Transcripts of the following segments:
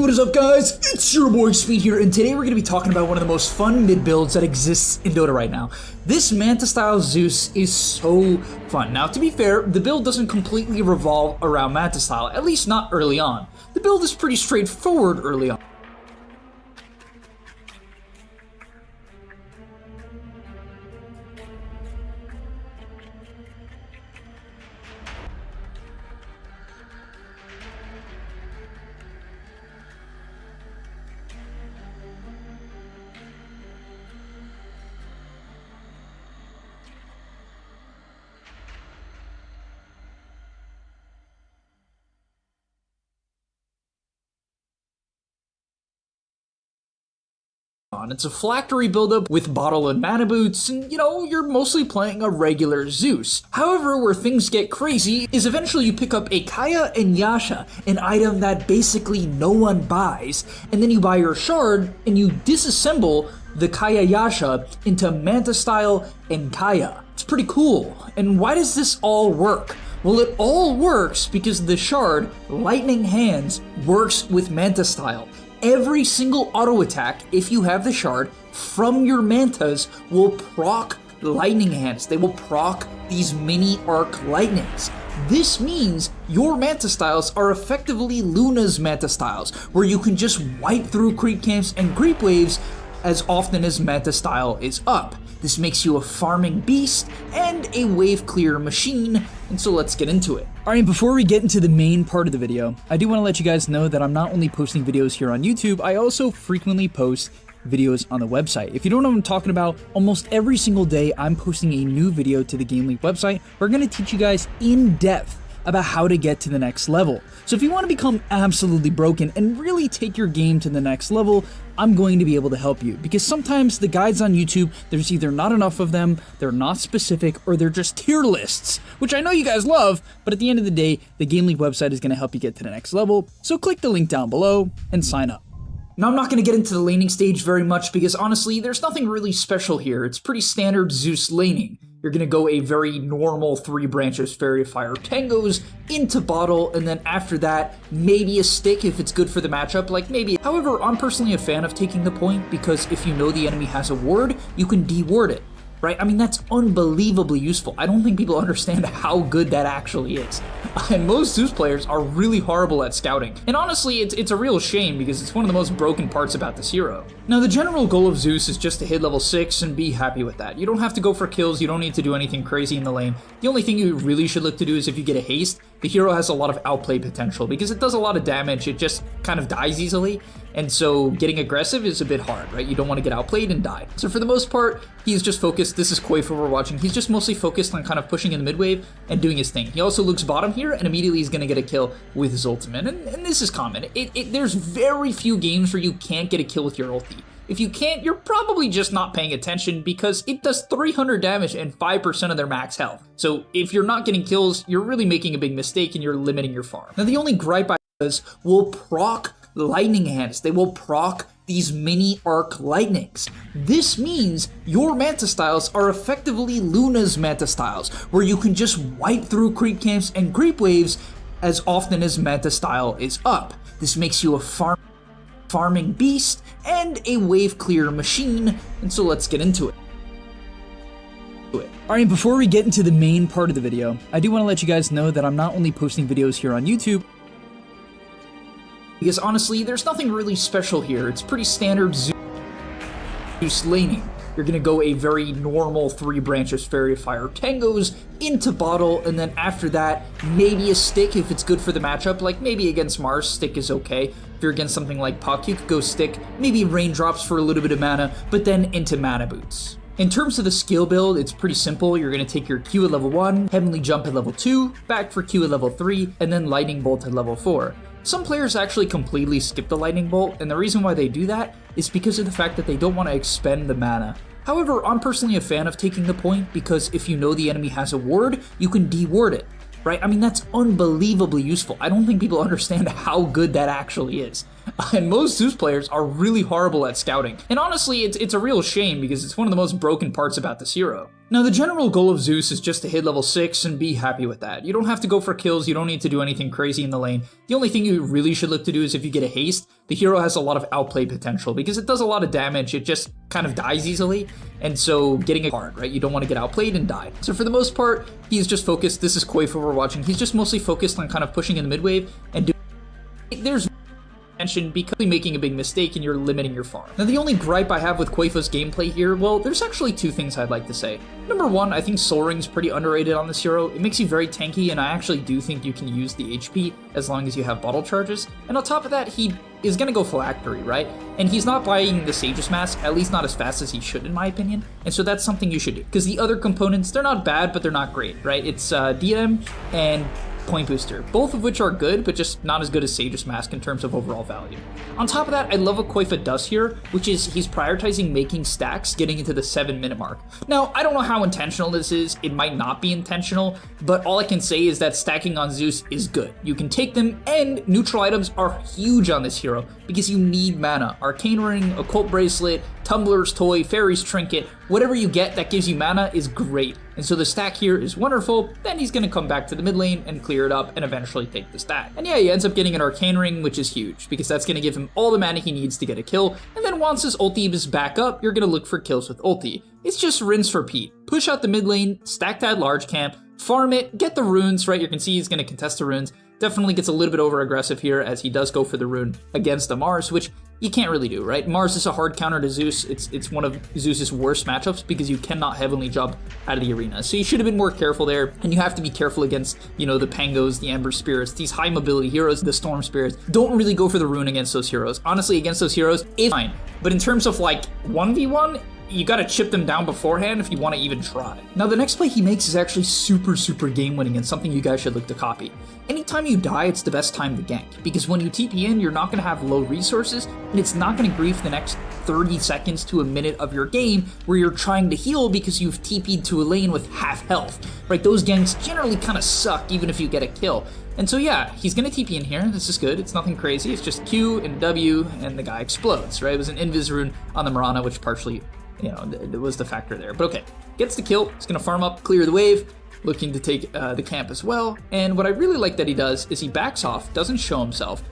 What is up, guys? It's your boy Speed here, and today we're going to be talking about one of the most fun mid builds that exists in Dota right now. This Manta style Zeus is so fun. Now, to be fair, the build doesn't completely revolve around Manta style, at least not early on. The build is pretty straightforward early on. It's a phylactery buildup with bottle and mana boots, and you're mostly playing a regular Zeus. However, where things get crazy is eventually you pick up a Kaya and Yasha, an item that basically no one buys, and then you buy your shard and you disassemble the Kaya Yasha into Manta style and Kaya. It's pretty cool. And why does this all work? Well, it all works because the shard, Lightning Hands, works with Manta style. Every single auto attack, if you have the shard, from your mantas will proc Lightning Hands. They will proc these mini arc lightnings. This means your Manta styles are effectively Luna's Manta styles, where you can just wipe through creep camps and creep waves as often as Manta style is up. This makes you a farming beast and a wave clear machine, and so let's get into it. Alright, before we get into the main part of the video, I do want to let you guys know that I'm not only posting videos here on YouTube, I also frequently post videos on the website. If you don't know what I'm talking about, almost every single day I'm posting a new video to the Game League website. We're going to teach you guys in depth about how to get to the next level. So if you want to become absolutely broken and really take your game to the next level, I'm going to be able to help you, because sometimes the guides on YouTube, there's either not enough of them, they're not specific, or they're just tier lists, which I know you guys love, but at the end of the day, the Game League website is going to help you get to the next level. So click the link down below and sign up. Now, I'm not going to get into the laning stage very much because honestly, there's nothing really special here. It's pretty standard Zeus laning. You're going to go a very normal 3 branches Fairy of Fire Tangos into bottle, and then after that, maybe a stick if it's good for the matchup, like maybe. However, I'm personally a fan of taking the point because if you know the enemy has a ward, you can de-ward it. Right? I mean, that's unbelievably useful. I don't think people understand how good that actually is. And most Zeus players are really horrible at scouting. And honestly, it's a real shame because it's one of the most broken parts about this hero. Now, the general goal of Zeus is just to hit level 6 and be happy with that. You don't have to go for kills, you don't need to do anything crazy in the lane. The only thing you really should look to do is if you get a haste, the hero has a lot of outplay potential because it does a lot of damage, it just kind of dies easily. And so getting aggressive is a bit hard, right? You don't want to get outplayed and die. So for the most part, he's just focused. This is Coifa we're watching. He's just mostly focused on kind of pushing in the mid wave and doing his thing. He also looks bottom here and immediately he's going to get a kill with his ultimate. And this is common. There's very few games where you can't get a kill with your ulti. If you can't, you're probably just not paying attention because it does 300 damage and 5% of their max health. So if you're not getting kills, you're really making a big mistake and you're limiting your farm. Now, the only gripe I have is will proc Lightning Hands. They will proc these mini arc lightnings. This means your Manta styles are effectively Luna's Manta styles, where you can just wipe through creep camps and creep waves as often as Manta style is up. This makes you a farming beast and a wave clear machine, and so let's get into it. Alright, before we get into the main part of the video, I do want to let you guys know that I'm not only posting videos here on YouTube, because honestly, there's nothing really special here. It's pretty standard Zeus laning. You're going to go a very normal 3 branches Fairy of Fire Tangos into bottle, and then after that, maybe a stick if it's good for the matchup. Like maybe against Mars, stick is okay. If you're against something like Puck, you could go stick, maybe raindrops for a little bit of mana, but then into mana boots. In terms of the skill build, it's pretty simple. You're going to take your Q at level 1, Heavenly Jump at level 2, back for Q at level 3, and then Lightning Bolt at level 4. Some players actually completely skip the Lightning Bolt, and the reason why they do that is because of the fact that they don't want to expend the mana. However, I'm personally a fan of taking the point because if you know the enemy has a ward, you can de-ward it. Right? I mean, that's unbelievably useful. I don't think people understand how good that actually is. And most Zeus players are really horrible at scouting. And honestly, it's a real shame because it's one of the most broken parts about this hero. Now, the general goal of Duece is just to hit level 6 and be happy with that. You don't have to go for kills, you don't need to do anything crazy in the lane. The only thing you really should look to do is if you get a haste, the hero has a lot of outplay potential because it does a lot of damage, it just kind of dies easily, and so getting it hard, right? You don't want to get outplayed and die. So for the most part, he's just focused, this is Coifa we're watching, he's just mostly focused on kind of pushing in the mid wave and doing. There's because you're making a big mistake and you're limiting your farm. Now, the only gripe I have with Coifa's gameplay here, well, there's actually two things I'd like to say. Number one, I think Soul Ring's pretty underrated on this hero. It makes you very tanky, and I actually do think you can use the HP as long as you have bottle charges. And on top of that, he is going to go phylactery, right? And he's not buying the Sage's Mask, at least not as fast as he should, in my opinion. And so that's something you should do. Because the other components, they're not bad, but they're not great, right? It's DM and Point Booster, both of which are good, but just not as good as Sage's Mask in terms of overall value. On top of that, I love what Coifa does here, which is he's prioritizing making stacks getting into the 7-minute mark. Now, I don't know how intentional this is, it might not be intentional, but all I can say is that stacking on Duece is good. You can take them, and neutral items are huge on this hero, because you need mana. Arcane Ring, Occult Bracelet, Tumbler's Toy, Fairy's Trinket, whatever you get that gives you mana is great. And so the stack here is wonderful, then he's going to come back to the mid lane and clear it up and eventually take the stack. And yeah, he ends up getting an Arcane Ring, which is huge, because that's going to give him all the mana he needs to get a kill, and then once his ulti is back up, you're going to look for kills with ulti. It's just rinse repeat. Push out the mid lane, stack that large camp, farm it, get the runes, right? You can see he's going to contest the runes. Definitely gets a little bit over aggressive here as he does go for the rune against a Mars, which you can't really do, right? Mars is a hard counter to Duece. It's one of Zeus's worst matchups because you cannot heavenly jump out of the arena. So you should have been more careful there, and you have to be careful against, you know, the Pangos, the Ember Spirits, these high mobility heroes, the Storm Spirits. Don't really go for the rune against those heroes. Honestly, against those heroes, it's fine. But in terms of like 1v1, you gotta chip them down beforehand if you want to even try. Now, the next play he makes is actually super game winning and something you guys should look to copy. Anytime you die, it's the best time to gank, because when you TP in, you're not gonna have low resources, and it's not gonna grief the next 30 seconds to a minute of your game where you're trying to heal because you've TP'd to a lane with half health, right? Those ganks generally kind of suck even if you get a kill. And so yeah, he's gonna TP in here, this is good, it's nothing crazy, it's just Q and W, and the guy explodes, right? It was an Invis rune on the Mirana, which partially, you know, it was the factor there. But okay, gets the kill, he's gonna farm up, clear the wave, looking to take the camp as well. And what I really like that he does is he backs off, doesn't show himself,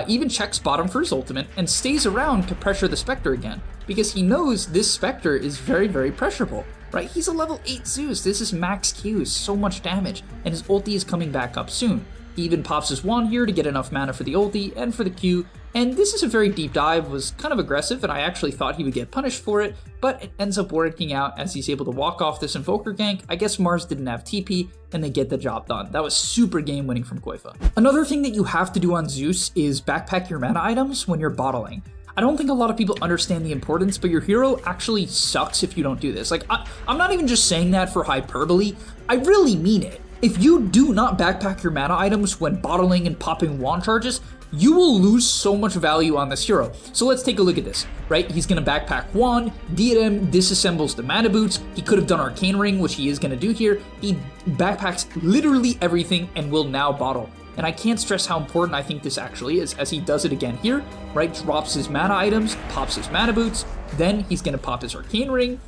even checks bottom for his ultimate, and stays around to pressure the Spectre again, because he knows this Spectre is very pressurable, right? He's a level 8 Duece, this is max Q, so much damage, and his ulti is coming back up soon. He even pops his wand here to get enough mana for the ulti and for the Q, and this is a very deep dive, was kind of aggressive, and I actually thought he would get punished for it, but it ends up working out as he's able to walk off this Invoker gank. I guess Mars didn't have TP, and they get the job done. That was super game winning from Coifa. Another thing that you have to do on Duece is backpack your mana items when you're bottling. I don't think a lot of people understand the importance, but your hero actually sucks if you don't do this. Like, I'm not even just saying that for hyperbole, I really mean it. If you do not backpack your mana items when bottling and popping wand charges, you will lose so much value on this hero. So let's take a look at this, right? He's gonna backpack wand, diadem, disassembles the mana boots. He could have done Arcane Ring, which he is gonna do here. He backpacks literally everything and will now bottle. And I can't stress how important I think this actually is, as he does it again here, right? Drops his mana items, pops his mana boots, then he's gonna pop his Arcane Ring,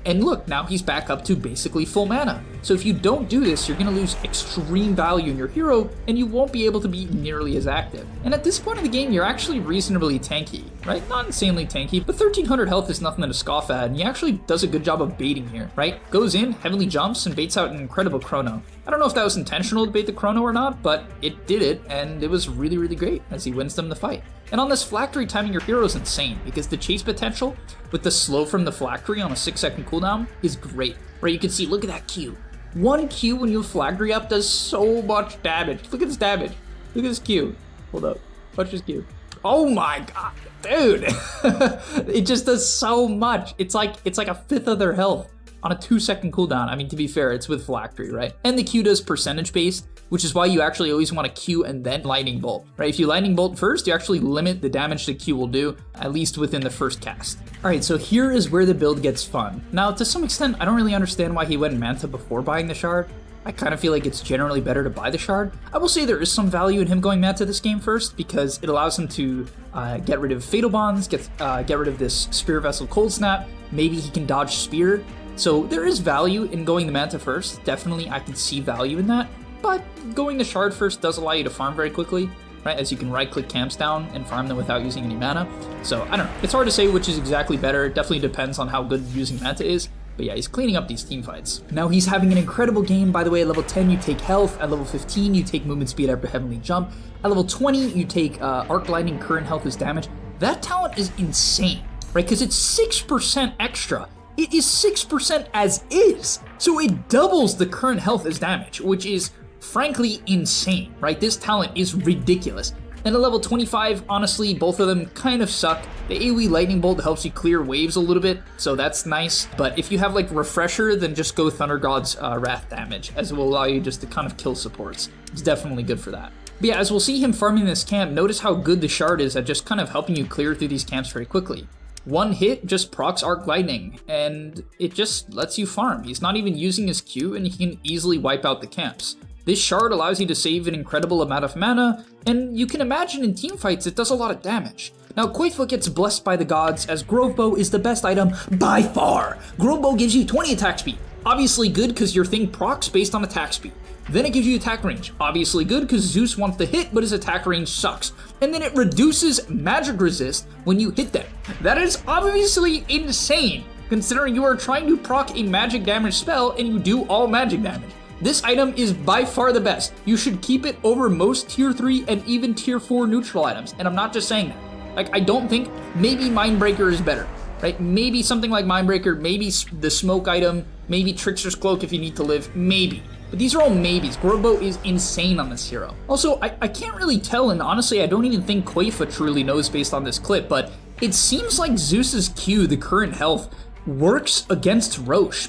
and look, now he's back up to basically full mana. So if you don't do this, you're going to lose extreme value in your hero, and you won't be able to be nearly as active. And at this point of the game, you're actually reasonably tanky, right? Not insanely tanky, but 1300 health is nothing to scoff at, and he actually does a good job of baiting here, right? Goes in, heavily jumps, and baits out an incredible chrono. I don't know if that was intentional to bait the chrono or not, but it did it, and it was really great as he wins them the fight. And on this phylactery, timing your hero is insane, because the chase potential with the slow from the phylactery on a 6-second cooldown is great. Right, you can see, look at that Q. One Q when you have phylactery up does so much damage. Look at this damage. Look at this Q. Hold up. Watch this Q. Oh my god, dude. It just does so much. It's like a fifth of their health on a 2-second cooldown. I mean, to be fair, it's with phylactery, right? And the Q does percentage based, which is why you actually always want to Q and then lightning bolt, right? If you lightning bolt first, you actually limit the damage the Q will do, at least within the first cast. All right, so here is where the build gets fun. Now, to some extent, I don't really understand why he went Manta before buying the shard. I kind of feel like it's generally better to buy the shard. I will say there is some value in him going Manta this game first, because it allows him to get rid of Fatal Bonds, get rid of this Spear Vessel Cold Snap, maybe he can dodge Spear. So there is value in going the Manta first. Definitely I can see value in that, but going the shard first does allow you to farm very quickly, right? As you can right-click camps down and farm them without using any mana. So I don't know, it's hard to say which is exactly better. It definitely depends on how good using Manta is. But yeah, he's cleaning up these team fights. Now he's having an incredible game, by the way. At level 10, you take health. At level 15, you take movement speed after Heavenly Jump. At level 20, you take Arc Lightning, current health as damage. That talent is insane, right? Because it's 6% extra. It is 6% as is. So it doubles the current health as damage, which is frankly insane, right? This talent is ridiculous. And at level 25, honestly, both of them kind of suck. The AoE Lightning Bolt helps you clear waves a little bit, so that's nice. But if you have like Refresher, then just go Thunder God's Wrath damage, as it will allow you just to kind of kill supports. It's definitely good for that. But yeah, as we'll see him farming this camp, notice how good the shard is at just kind of helping you clear through these camps very quickly. One hit just procs Arc Lightning, and it just lets you farm. He's not even using his Q, and he can easily wipe out the camps. This shard allows you to save an incredible amount of mana, and you can imagine in teamfights it does a lot of damage. Now Coifa gets blessed by the gods, as Grove Bow is the best item by far. Grove Bow gives you 20 attack speed, obviously good because your thing procs based on attack speed. Then it gives you attack range, obviously good because Zeus wants to hit but his attack range sucks. And then it reduces magic resist when you hit them. That is obviously insane, considering you are trying to proc a magic damage spell and you do all magic damage. This item is by far the best. You should keep it over most tier 3 and even tier 4 neutral items. And I'm not just saying that. Like, I don't think, maybe Mindbreaker is better, right? Maybe something like Mindbreaker, maybe the smoke item, maybe Trickster's Cloak if you need to live, maybe. But these are all maybes. Grobo is insane on this hero. Also, I can't really tell, and honestly, I don't even think Coifa truly knows based on this clip, but it seems like Zeus's Q, the current health, works against Roche.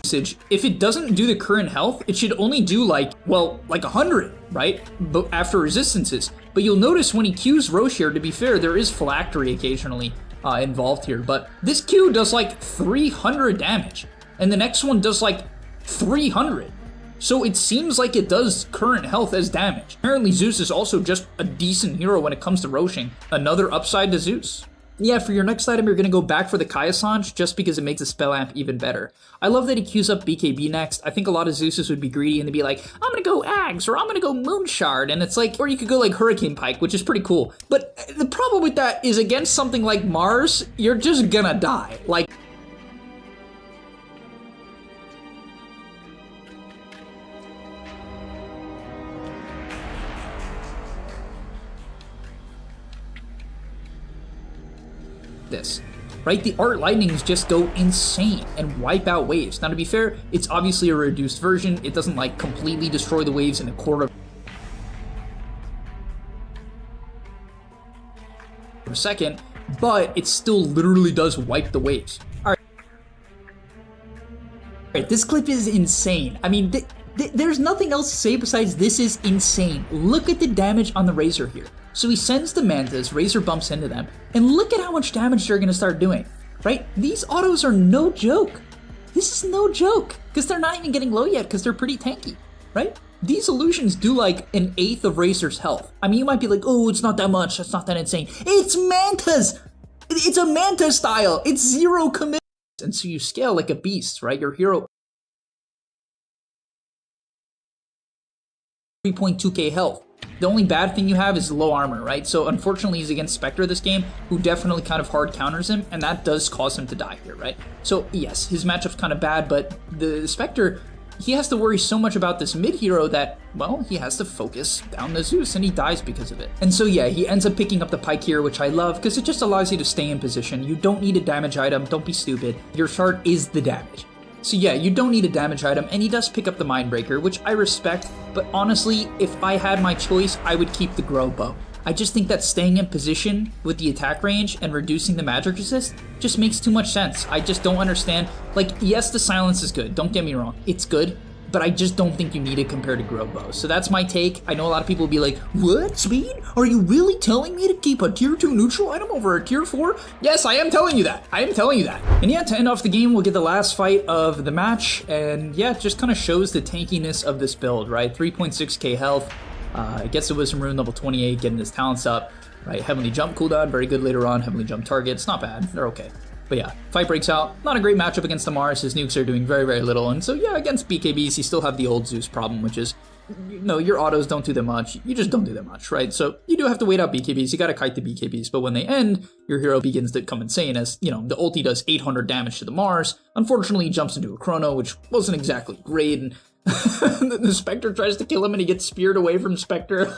If it doesn't do the current health, it should only do like 100, right? But after resistances. But you'll notice when he Qs Roche here, to be fair, there is phylactery occasionally involved here, but this Q does like 300 damage, and the next one does like 300. So it seems like it does current health as damage. Apparently Zeus is also just a decent hero when it comes to Roshing. Another upside to Zeus. Yeah, for your next item, you're going to go back for the Kaya Sanj just because it makes the spell amp even better. I love that he queues up BKB next. I think a lot of Zeuses would be greedy and they'd be like, I'm going to go Ags or I'm going to go Moonshard. And it's like, or you could go like Hurricane Pike, which is pretty cool. But the problem with that is against something like Mars, you're just gonna die. Like, this, right? The Art Lightnings just go insane and wipe out waves. Now, to be fair, it's obviously a reduced version. It doesn't like completely destroy the waves in a quarter of a second, but it still literally does wipe the waves. All right, this clip is insane. I mean, there's nothing else to say besides this is insane. Look at the damage on the Razor here. So he sends the Mantas, Razor bumps into them, and look at how much damage they're gonna start doing, right? These autos are no joke. This is no joke, because they're not even getting low yet, because they're pretty tanky, right? These illusions do like an eighth of Razor's health. I mean, you might be like, oh, it's not that much, that's not that insane. It's Mantas! It's a Manta style, it's zero commit. And so you scale like a beast, right? Your hero 3.2k health. The only bad thing you have is low armor, right? So unfortunately he's against Spectre this game, who definitely kind of hard counters him, and that does cause him to die here, right? So yes, his matchup's kind of bad, but the Spectre, he has to worry so much about this mid hero that, well, he has to focus down the Zeus, and he dies because of it. And so yeah, he ends up picking up the Pike here, which I love, because it just allows you to stay in position. You don't need a damage item, don't be stupid. Your shard is the damage. So yeah, you don't need a damage item, and he does pick up the Mindbreaker, which I respect, but honestly, if I had my choice, I would keep the Grow Bow. I just think that staying in position with the attack range and reducing the magic resist just makes too much sense. I just don't understand. Like, yes, the silence is good, don't get me wrong, it's good, but I just don't think you need it compared to Growbo. So that's my take. I know a lot of people will be like, what, Speed? Are you really telling me to keep a tier 2 neutral item over a tier 4? Yes, I am telling you that. I am telling you that. And yeah, to end off the game, we'll get the last fight of the match. And yeah, it just kind of shows the tankiness of this build, right? 3.6k health. Gets the Wisdom Rune level 28, getting his talents up. Right, Heavenly Jump cooldown, very good later on. Heavenly Jump targets, not bad. They're okay. But yeah, fight breaks out. Not a great matchup against the Mars. His nukes are doing very, very little. And so yeah, against BKBs, you still have the old Zeus problem, which is, you know, your autos don't do that much. You just don't do that much, right? So you do have to wait out BKBs. You gotta kite the BKBs. But when they end, your hero begins to come insane as, you know, the ulti does 800 damage to the Mars. Unfortunately, he jumps into a Chrono, which wasn't exactly great. And the Spectre tries to kill him and he gets speared away from Spectre.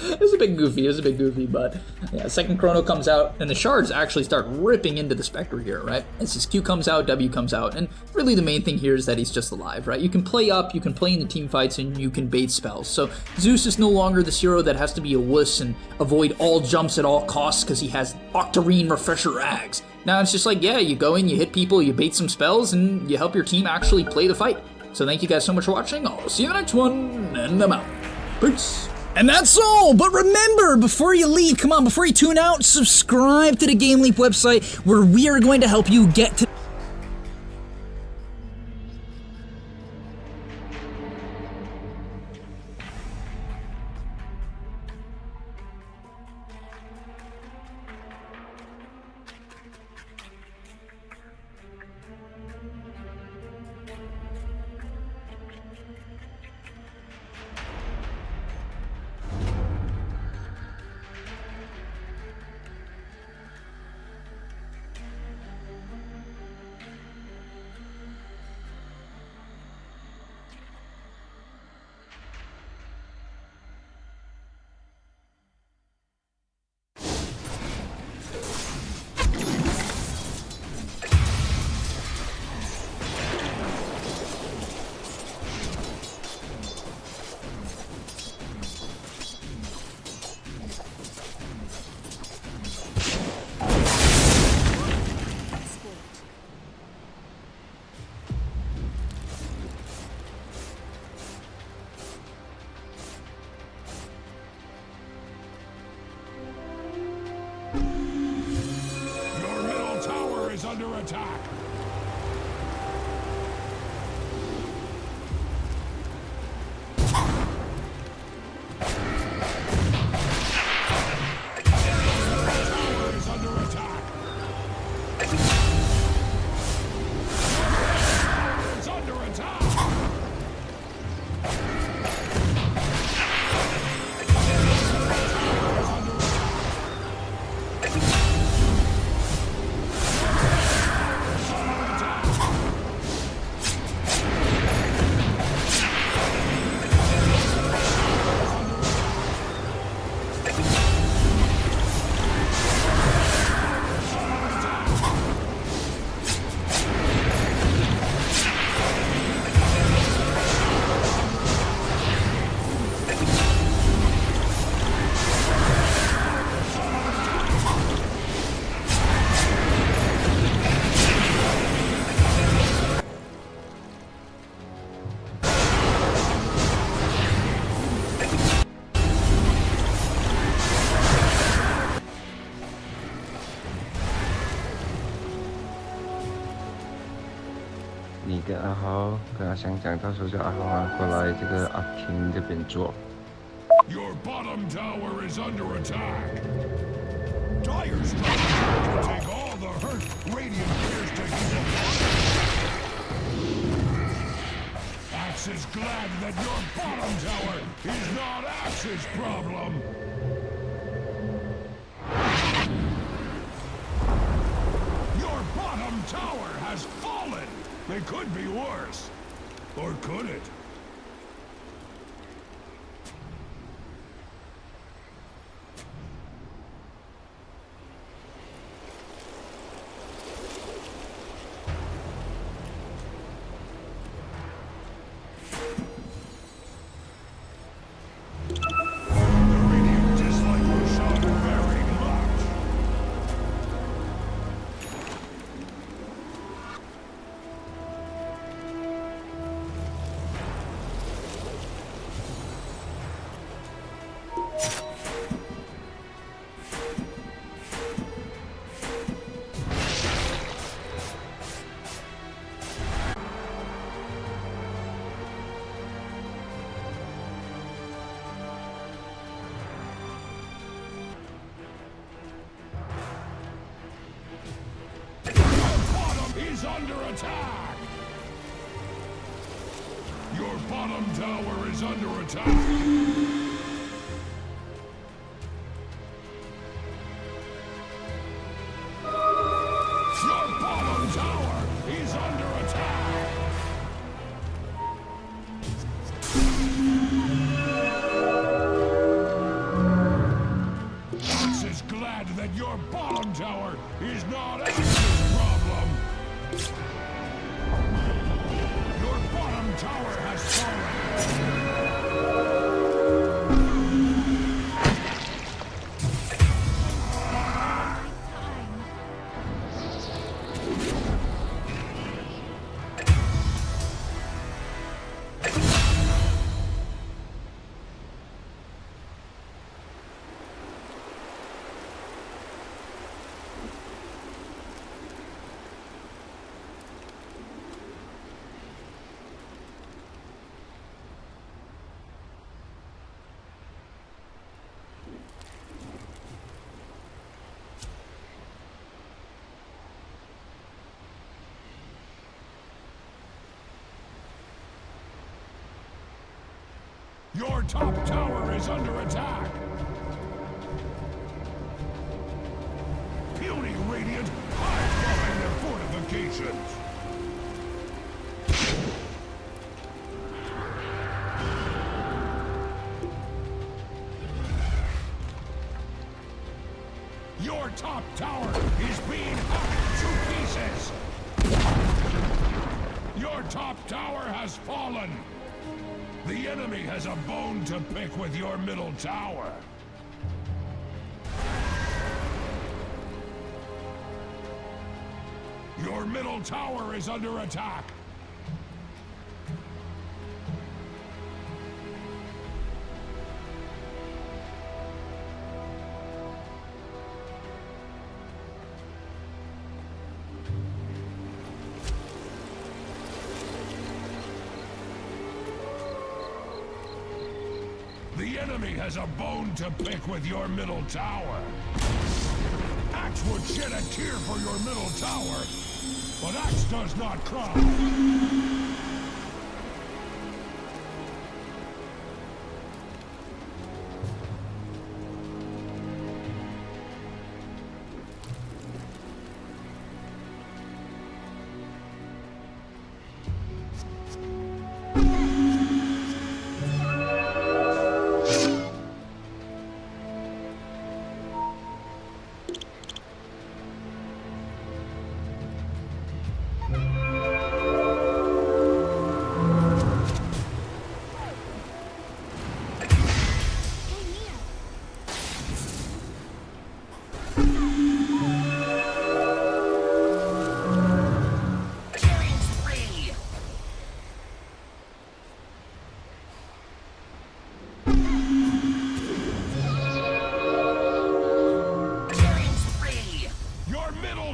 It was a bit goofy, but yeah, second Chrono comes out, and the shards actually start ripping into the Spectre here, right? As his Q comes out, W comes out, and really the main thing here is that he's just alive, right? You can play up, you can play in the team fights, and you can bait spells. So Zeus is no longer this hero that has to be a wuss and avoid all jumps at all costs because he has Octarine Refresher Ags. Now it's just like, yeah, you go in, you hit people, you bait some spells, and you help your team actually play the fight. So thank you guys so much for watching. I'll see you in the next one, and I'm out. Peace. And that's all, but remember, before you leave, come on, before you tune out, subscribe to the Game Leap website where we are going to help you get to under attack.你跟阿豪跟阿香讲，到时候叫阿豪过来这个阿平这边做。Your bottom tower is under attack. Dire structures can take all the hurt Radiant players to heal. Axe is glad that your bottom tower is not Axe's problem. Your bottom tower has fallen. They could be worse. Or could it? under attack! Your bottom tower is under attack! Your bottom tower is under attack! Fox is glad that your bottom tower is not Axe's problem! Your bottom tower has fallen! Your top tower is under attack! Puny Radiant hide behind their fortifications! Your top tower is being hacked to pieces! Your top tower has fallen! The enemy has a bone to pick with your middle tower. Your middle tower is under attack. The enemy has a bone to pick with your middle tower. Axe would shed a tear for your middle tower, but Axe does not cry.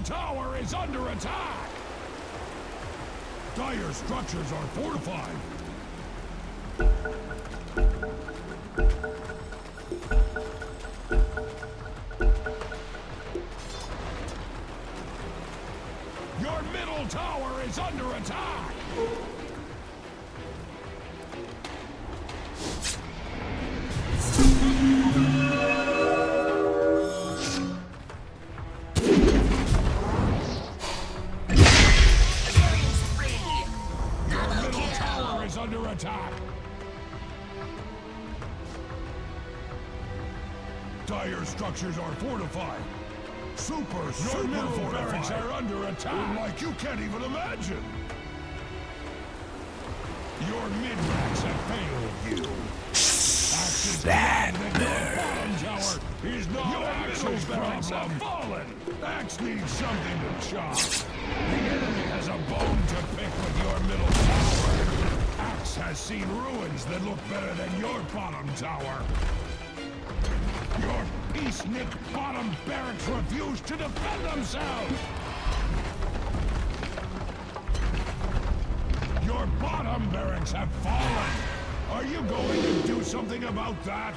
Tower is under attack! Dire structures are fortified! Your middle tower is under attack! Under attack! Dire structures are fortified! Super fortified! Barracks are under attack! Like you can't even imagine! Your mid-racks have failed you! That bottom tower is not Axe's problem! Fallen! Axe needs something to chop! The enemy has a bone to pick with your middle tower! Axe has seen ruins that look better than your bottom tower. Your peacenik bottom barracks refuse to defend themselves. Your bottom barracks have fallen. Are you going to do something about that?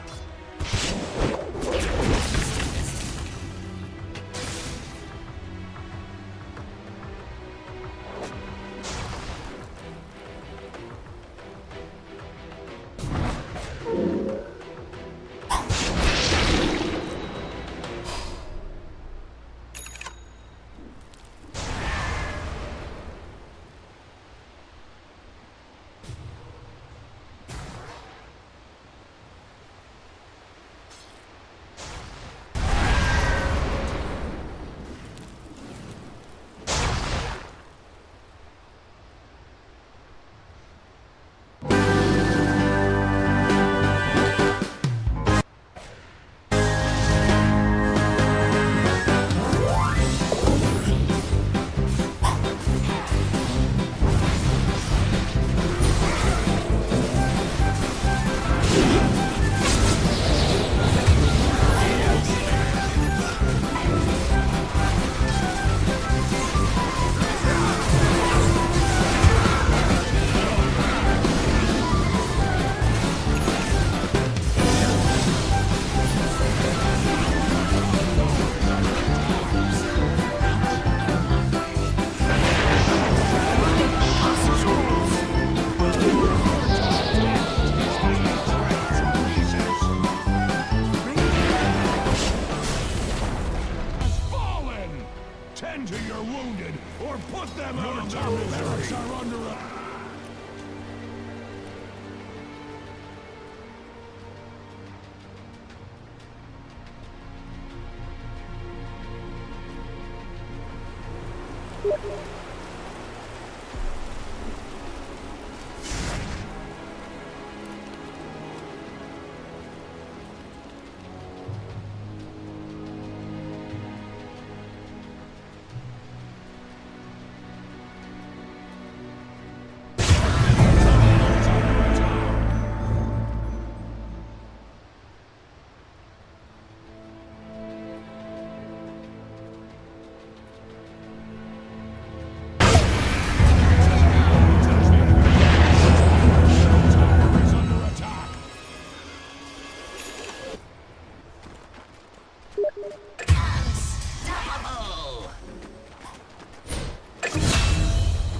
Our barracks are under attack.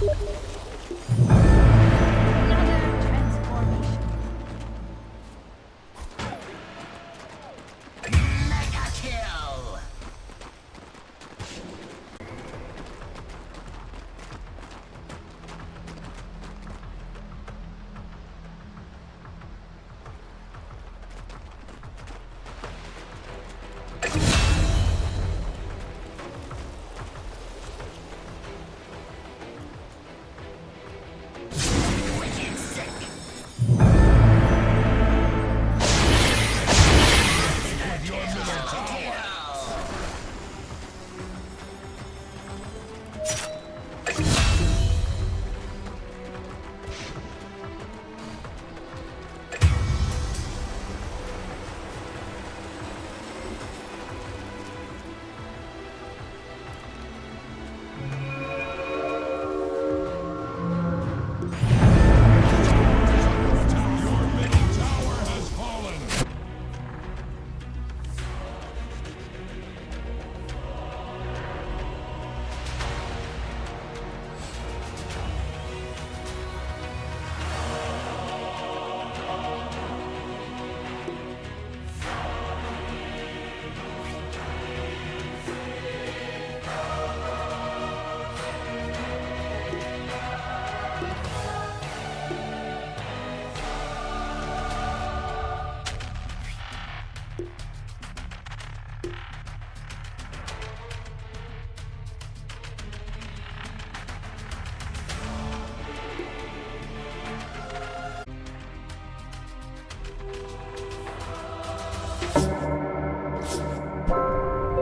Unstoppable!